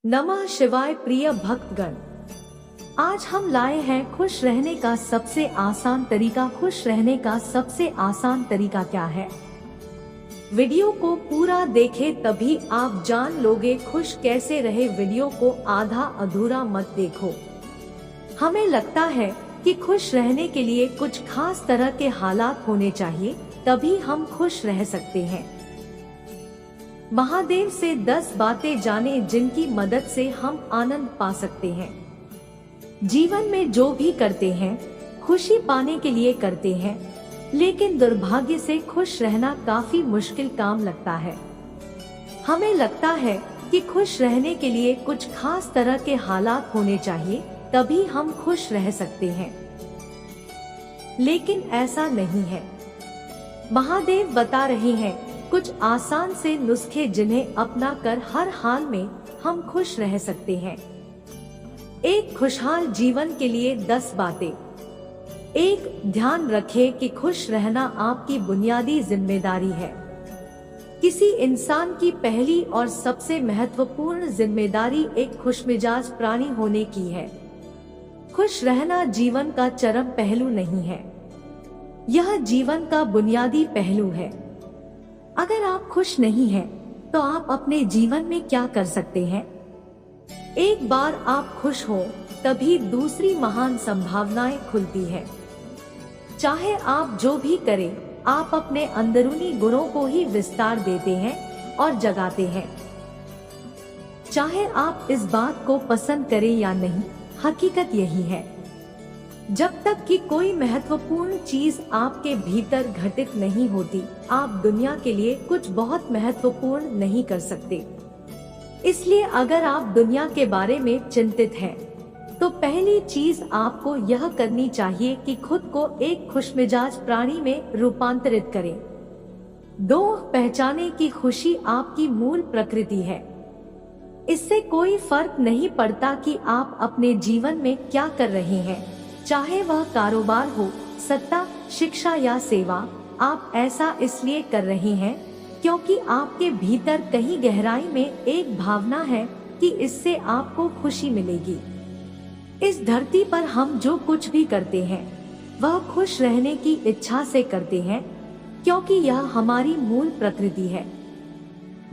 नमः शिवाय प्रिय भक्तगण, आज हम लाए हैं खुश रहने का सबसे आसान तरीका। खुश रहने का सबसे आसान तरीका क्या है? वीडियो को पूरा देखें तभी आप जान लोगे खुश कैसे रहे। वीडियो को आधा अधूरा मत देखो। हमें लगता है कि खुश रहने के लिए कुछ खास तरह के हालात होने चाहिए, तभी हम खुश रह सकते हैं। महादेव से 10 बातें जाने जिनकी मदद से हम आनंद पा सकते हैं। जीवन में जो भी करते हैं खुशी पाने के लिए करते हैं, लेकिन दुर्भाग्य से खुश रहना काफी मुश्किल काम लगता है। हमें लगता है कि खुश रहने के लिए कुछ खास तरह के हालात होने चाहिए, तभी हम खुश रह सकते हैं, लेकिन ऐसा नहीं है। महादेव बता रहे हैं कुछ आसान से नुस्खे जिन्हें अपना कर हर हाल में हम खुश रह सकते हैं। एक खुशहाल जीवन के लिए 10 बातें। 1. ध्यान रखें कि खुश रहना आपकी बुनियादी जिम्मेदारी है। किसी इंसान की पहली और सबसे महत्वपूर्ण जिम्मेदारी एक खुशमिजाज प्राणी होने की है। खुश रहना जीवन का चरम पहलू नहीं है, यह जीवन का बुनियादी पहलू है। अगर आप खुश नहीं हैं, तो आप अपने जीवन में क्या कर सकते हैं? एक बार आप खुश हो, तभी दूसरी महान संभावनाएं खुलती है। चाहे आप जो भी करें, आप अपने अंदरूनी गुणों को ही विस्तार देते हैं और जगाते हैं। चाहे आप इस बात को पसंद करें या नहीं, हकीकत यही है। जब तक कि कोई महत्वपूर्ण चीज आपके भीतर घटित नहीं होती, आप दुनिया के लिए कुछ बहुत महत्वपूर्ण नहीं कर सकते। इसलिए अगर आप दुनिया के बारे में चिंतित हैं, तो पहली चीज आपको यह करनी चाहिए कि खुद को एक खुशमिजाज प्राणी में रूपांतरित करें। 2. पहचाने कि खुशी आपकी मूल प्रकृति है। इससे कोई फर्क नहीं पड़ता कि आप अपने जीवन में क्या कर रहे हैं, चाहे वह कारोबार हो, सत्ता, शिक्षा या सेवा। आप ऐसा इसलिए कर रहे हैं क्योंकि आपके भीतर कहीं गहराई में एक भावना है कि इससे आपको खुशी मिलेगी। इस धरती पर हम जो कुछ भी करते हैं, वह खुश रहने की इच्छा से करते हैं, क्योंकि यह हमारी मूल प्रकृति है।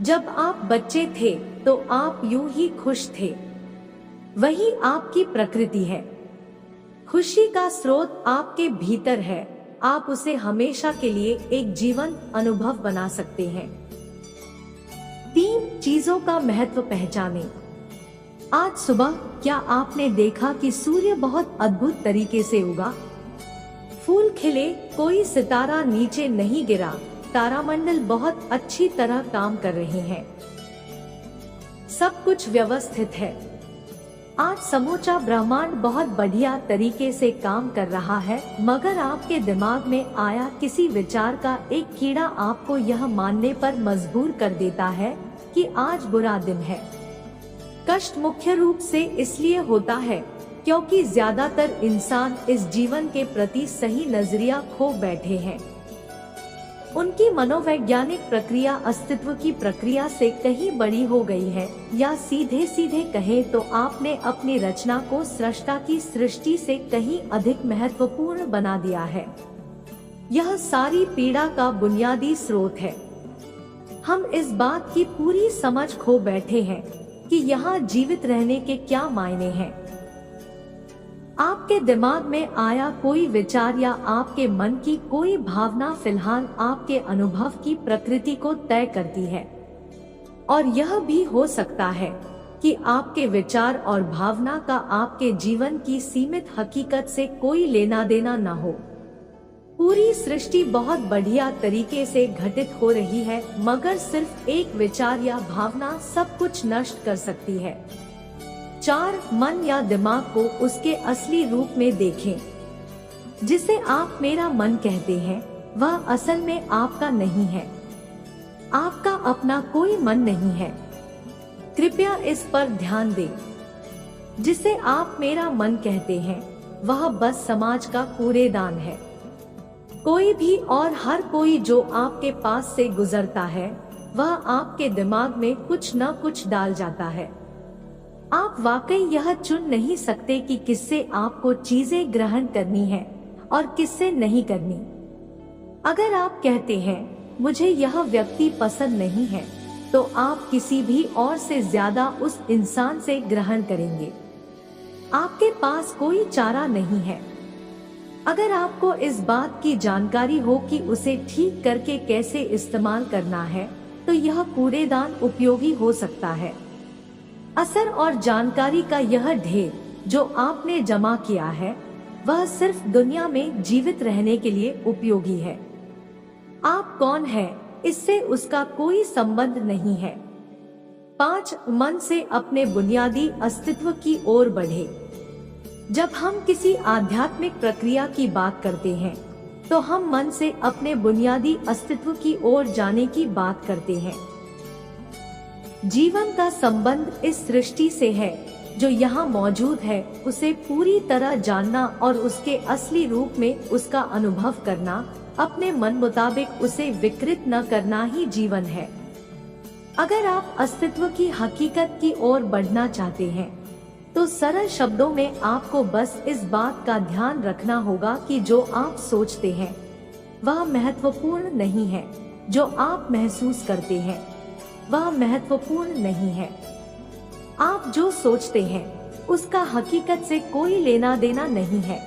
जब आप बच्चे थे तो आप यूं ही खुश थे, वही आपकी प्रकृति है। खुशी का स्रोत आपके भीतर है, आप उसे हमेशा के लिए एक जीवंत अनुभव बना सकते हैं। 3 चीजों का महत्व पहचानें। आज सुबह क्या आपने देखा कि सूर्य बहुत अद्भुत तरीके से उगा? फूल खिले, कोई सितारा नीचे नहीं गिरा, तारामंडल बहुत अच्छी तरह काम कर रहे हैं, सब कुछ व्यवस्थित है। आज समूचा ब्रह्मांड बहुत बढ़िया तरीके से काम कर रहा है, मगर आपके दिमाग में आया किसी विचार का एक कीड़ा आपको यह मानने पर मजबूर कर देता है कि आज बुरा दिन है। कष्ट मुख्य रूप से इसलिए होता है क्योंकि ज्यादातर इंसान इस जीवन के प्रति सही नजरिया खो बैठे हैं। उनकी मनोवैज्ञानिक प्रक्रिया अस्तित्व की प्रक्रिया से कहीं बड़ी हो गई है, या सीधे सीधे कहें तो आपने अपनी रचना को सृष्टा की सृष्टि से कहीं अधिक महत्वपूर्ण बना दिया है। यह सारी पीड़ा का बुनियादी स्रोत है। हम इस बात की पूरी समझ खो बैठे हैं कि यहाँ जीवित रहने के क्या मायने हैं। आपके दिमाग में आया कोई विचार या आपके मन की कोई भावना फिलहाल आपके अनुभव की प्रकृति को तय करती है, और यह भी हो सकता है कि आपके विचार और भावना का आपके जीवन की सीमित हकीकत से कोई लेना देना न हो। पूरी सृष्टि बहुत बढ़िया तरीके से घटित हो रही है, मगर सिर्फ एक विचार या भावना सब कुछ नष्ट कर सकती है। 4. मन या दिमाग को उसके असली रूप में देखें। जिसे आप मेरा मन कहते हैं, वह असल में आपका नहीं है। आपका अपना कोई मन नहीं है। कृपया इस पर ध्यान दें। जिसे आप मेरा मन कहते हैं, वह बस समाज का कूड़ेदान है। कोई भी और हर कोई जो आपके पास से गुजरता है, वह आपके दिमाग में कुछ न कुछ डाल जाता है। आप वाकई यह चुन नहीं सकते कि किससे आपको चीजें ग्रहण करनी है और किससे नहीं करनी। अगर आप कहते हैं मुझे यह व्यक्ति पसंद नहीं है, तो आप किसी भी और से ज्यादा उस इंसान से ग्रहण करेंगे। आपके पास कोई चारा नहीं है। अगर आपको इस बात की जानकारी हो कि उसे ठीक करके कैसे इस्तेमाल करना है, तो यह कूड़ेदान उपयोगी हो सकता है। असर और जानकारी का यह ढेर जो आपने जमा किया है, वह सिर्फ दुनिया में जीवित रहने के लिए उपयोगी है। आप कौन हैं, इससे उसका कोई संबंध नहीं है। 5. मन से अपने बुनियादी अस्तित्व की ओर बढ़े। जब हम किसी आध्यात्मिक प्रक्रिया की बात करते हैं, तो हम मन से अपने बुनियादी अस्तित्व की ओर जाने की बात करते हैं। जीवन का संबंध इस सृष्टि से है जो यहाँ मौजूद है, उसे पूरी तरह जानना और उसके असली रूप में उसका अनुभव करना, अपने मन मुताबिक उसे विकृत न करना ही जीवन है। अगर आप अस्तित्व की हकीकत की ओर बढ़ना चाहते हैं, तो सरल शब्दों में आपको बस इस बात का ध्यान रखना होगा कि जो आप सोचते हैं वह महत्वपूर्ण नहीं है, जो आप महसूस करते हैं वह महत्वपूर्ण नहीं है। आप जो सोचते हैं उसका हकीकत से कोई लेना देना नहीं है,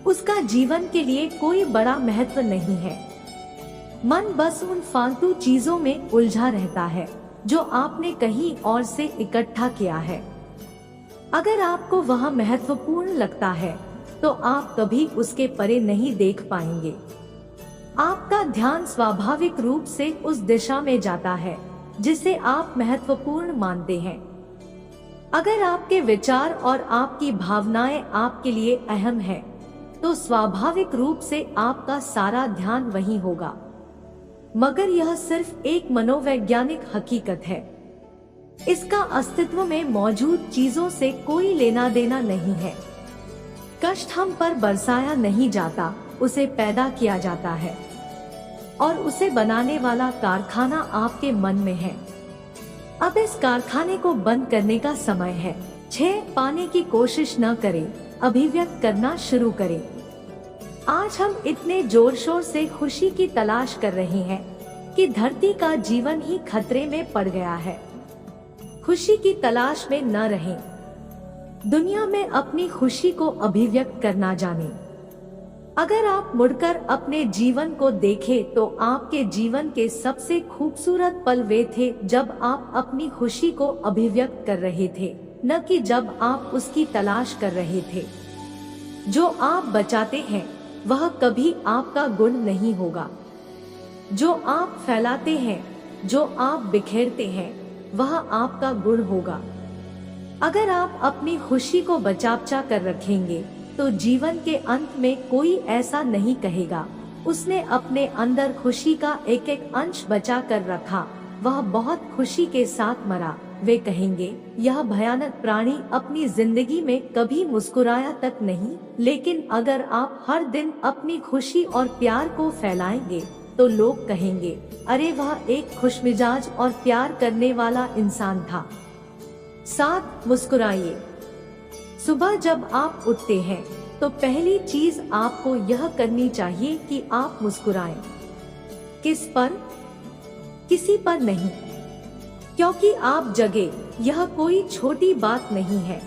उसका जीवन के लिए कोई बड़ा महत्व नहीं है। मन बस उन फालतू चीजों में उलझा रहता है जो आपने कहीं और से इकट्ठा किया है। अगर आपको वह महत्वपूर्ण लगता है, तो आप कभी उसके परे नहीं देख पाएंगे। आपका ध्यान स्वाभाविक रूप से उस दिशा में जाता है जिसे आप महत्वपूर्ण मानते हैं। अगर आपके विचार और आपकी भावनाएं आपके लिए अहम है, तो स्वाभाविक रूप से आपका सारा ध्यान वहीं होगा। मगर यह सिर्फ एक मनोवैज्ञानिक हकीकत है। इसका अस्तित्व में मौजूद चीजों से कोई लेना देना नहीं है। कष्ट हम पर बरसाया नहीं जाता, उसे पैदा किया जाता है, और उसे बनाने वाला कारखाना आपके मन में है। अब इस कारखाने को बंद करने का समय है। 6. पाने की कोशिश न करें, अभिव्यक्त करना शुरू करें। आज हम इतने जोर शोर से खुशी की तलाश कर रहे हैं कि धरती का जीवन ही खतरे में पड़ गया है। खुशी की तलाश में न रहें। दुनिया में अपनी खुशी को अभिव्यक्त करना जानें। अगर आप मुड़कर अपने जीवन को देखें, तो आपके जीवन के सबसे खूबसूरत पल वे थे जब आप अपनी खुशी को अभिव्यक्त कर रहे थे, न कि जब आप उसकी तलाश कर रहे थे। जो आप बचाते हैं वह कभी आपका गुण नहीं होगा। जो आप फैलाते हैं, जो आप बिखेरते हैं, वह आपका गुण होगा। अगर आप अपनी खुशी को बचा कर रखेंगे, तो जीवन के अंत में कोई ऐसा नहीं कहेगा, उसने अपने अंदर खुशी का एक एक अंश बचा कर रखा, वह बहुत खुशी के साथ मरा। वे कहेंगे, यह भयानक प्राणी अपनी जिंदगी में कभी मुस्कुराया तक नहीं। लेकिन अगर आप हर दिन अपनी खुशी और प्यार को फैलाएंगे, तो लोग कहेंगे, अरे वह एक खुशमिजाज और प्यार करने वाला इंसान था। 7. मुस्कुराइए। सुबह जब आप उठते हैं, तो पहली चीज आपको यह करनी चाहिए कि आप मुस्कुराएं। किस पर? किसी पर नहीं, क्योंकि आप जगे, यह कोई छोटी बात नहीं है।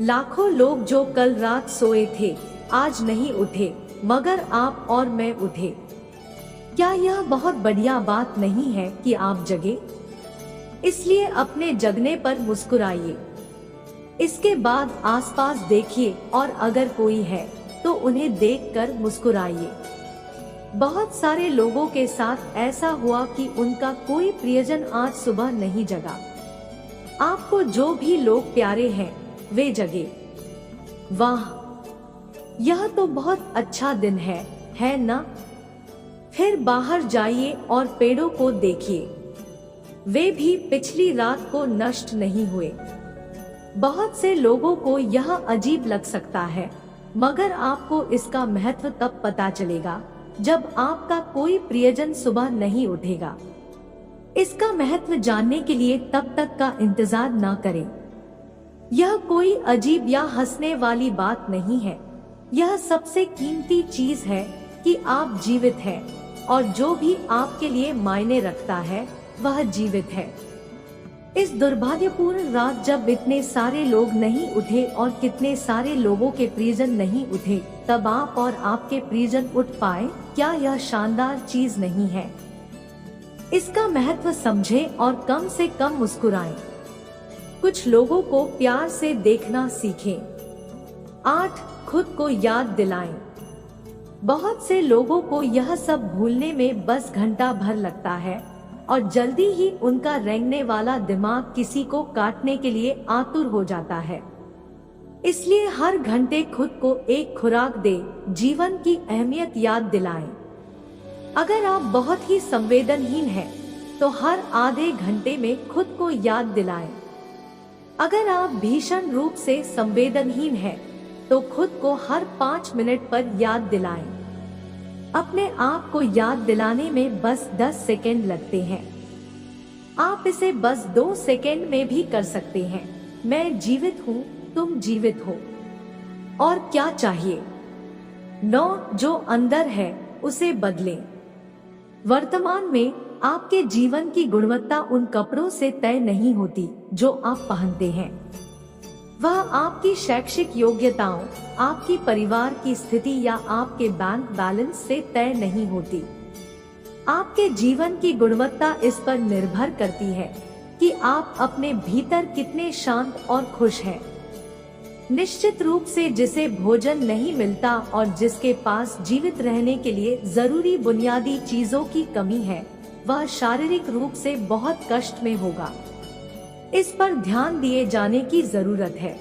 लाखों लोग जो कल रात सोए थे, आज नहीं उठे, मगर आप और मैं उठे। क्या यह बहुत बढ़िया बात नहीं है कि आप जगे? इसलिए अपने जगने पर मुस्कुराइए। इसके बाद आसपास देखिए, और अगर कोई है तो उन्हें देखकर मुस्कुराइए। बहुत सारे लोगों के साथ ऐसा हुआ कि उनका कोई प्रियजन आज सुबह नहीं जगा। आपको जो भी लोग प्यारे हैं वे जगे। वाह, यह तो बहुत अच्छा दिन है ना? फिर बाहर जाइए और पेड़ों को देखिए, वे भी पिछली रात को नष्ट नहीं हुए। बहुत से लोगों को यह अजीब लग सकता है, मगर आपको इसका महत्व तब पता चलेगा जब आपका कोई प्रियजन सुबह नहीं उठेगा। इसका महत्व जानने के लिए तब तक का इंतजार न करें। यह कोई अजीब या हंसने वाली बात नहीं है। यह सबसे कीमती चीज है कि आप जीवित हैं और जो भी आपके लिए मायने रखता है वह जीवित है। इस दुर्भाग्यपूर्ण रात जब इतने सारे लोग नहीं उठे और कितने सारे लोगों के परिजन नहीं उठे, तब आप और आपके परिजन उठ पाए, क्या यह शानदार चीज नहीं है? इसका महत्व समझें और कम से कम मुस्कुराएं। कुछ लोगों को प्यार से देखना सीखें। 8. खुद को याद दिलाएं। बहुत से लोगों को यह सब भूलने में बस घंटा भर लगता है और जल्दी ही उनका रेंगने वाला दिमाग किसी को काटने के लिए आतुर हो जाता है। इसलिए हर घंटे खुद को एक खुराक दे, जीवन की अहमियत याद दिलाएं। अगर आप बहुत ही संवेदनहीन हैं, तो हर आधे घंटे में खुद को याद दिलाएं। अगर आप भीषण रूप से संवेदनहीन हैं, तो खुद को हर 5 मिनट पर याद दिलाएं। अपने आप को याद दिलाने में बस 10 सेकंड लगते हैं। आप इसे बस 2 सेकंड में भी कर सकते हैं। मैं जीवित हूँ, तुम जीवित हो। और क्या चाहिए? 9. जो अंदर है उसे बदलें। वर्तमान में आपके जीवन की गुणवत्ता उन कपड़ों से तय नहीं होती जो आप पहनते हैं। वह आपकी शैक्षिक योग्यताओं, आपकी परिवार की स्थिति या आपके बैंक बैलेंस से तय नहीं होती। आपके जीवन की गुणवत्ता इस पर निर्भर करती है कि आप अपने भीतर कितने शांत और खुश हैं। निश्चित रूप से जिसे भोजन नहीं मिलता और जिसके पास जीवित रहने के लिए जरूरी बुनियादी चीजों की कमी है, वह शारीरिक रूप से बहुत कष्ट में होगा। इस पर ध्यान दिए जाने की जरूरत है।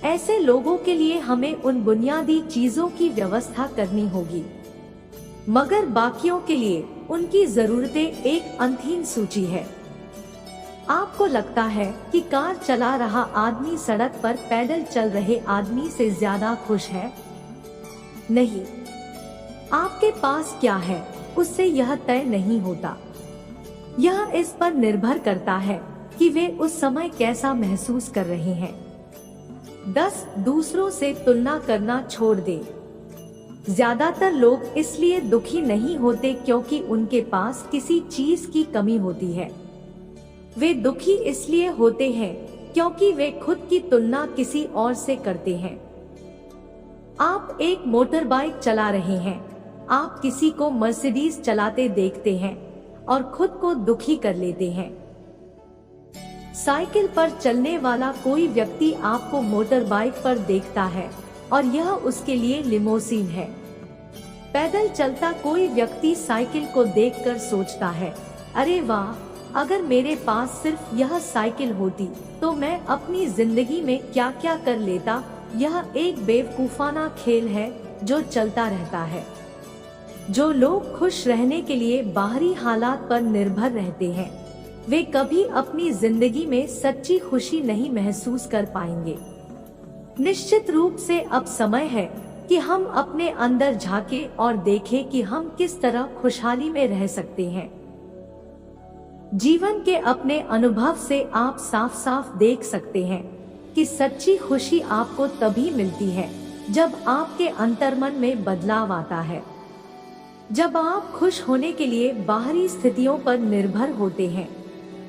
ऐसे लोगों के लिए हमें उन बुनियादी चीजों की व्यवस्था करनी होगी, मगर बाकियों के लिए उनकी जरूरतें एक अनंत सूची है। आपको लगता है कि कार चला रहा आदमी सड़क पर पैदल चल रहे आदमी से ज्यादा खुश है? नहीं। आपके पास क्या है उससे यह तय नहीं होता। यह इस पर निर्भर करता है कि वे उस समय कैसा महसूस कर रहे हैं। 10. दूसरों से तुलना करना छोड़ दे। ज्यादातर लोग इसलिए दुखी नहीं होते क्योंकि उनके पास किसी चीज की कमी होती है। वे दुखी इसलिए होते हैं क्योंकि वे खुद की तुलना किसी और से करते हैं। आप एक मोटर बाइक चला रहे हैं, आप किसी को मर्सिडीज चलाते देखते हैं और खुद को दुखी कर लेते हैं। साइकिल पर चलने वाला कोई व्यक्ति आपको मोटर बाइक पर देखता है और यह उसके लिए लिमोसिन है। पैदल चलता कोई व्यक्ति साइकिल को देखकर सोचता है, अरे वाह, अगर मेरे पास सिर्फ यह साइकिल होती तो मैं अपनी जिंदगी में क्या क्या कर लेता। यह एक बेवकूफाना खेल है जो चलता रहता है। जो लोग खुश रहने के लिए बाहरी हालात पर निर्भर रहते हैं, वे कभी अपनी जिंदगी में सच्ची खुशी नहीं महसूस कर पाएंगे। निश्चित रूप से अब समय है कि हम अपने अंदर झांकें और देखें कि हम किस तरह खुशहाली में रह सकते हैं। जीवन के अपने अनुभव से आप साफ साफ देख सकते हैं कि सच्ची खुशी आपको तभी मिलती है जब आपके अंतर्मन में बदलाव आता है। जब आप खुश होने के लिए बाहरी स्थितियों पर निर्भर होते हैं,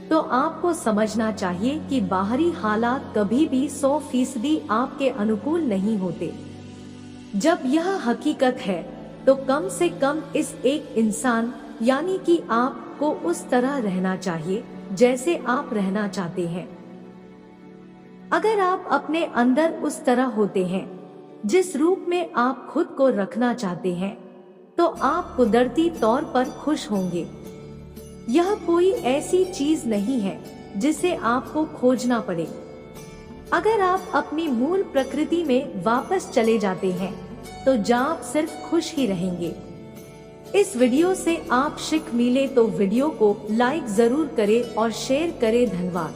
तो आपको समझना चाहिए कि बाहरी हालात कभी भी 100% आपके अनुकूल नहीं होते। जब यह हकीकत है, तो कम से कम इस एक इंसान यानी कि आपको उस तरह रहना चाहिए जैसे आप रहना चाहते हैं। अगर आप अपने अंदर उस तरह होते हैं जिस रूप में आप खुद को रखना चाहते हैं, तो आप कुदरती तौर पर खुश होंगे। यह कोई ऐसी चीज नहीं है जिसे आपको खोजना पड़े। अगर आप अपनी मूल प्रकृति में वापस चले जाते हैं, तो आप सिर्फ खुश ही रहेंगे। इस वीडियो से आप सीख मिले तो वीडियो को लाइक जरूर करें और शेयर करें। धन्यवाद।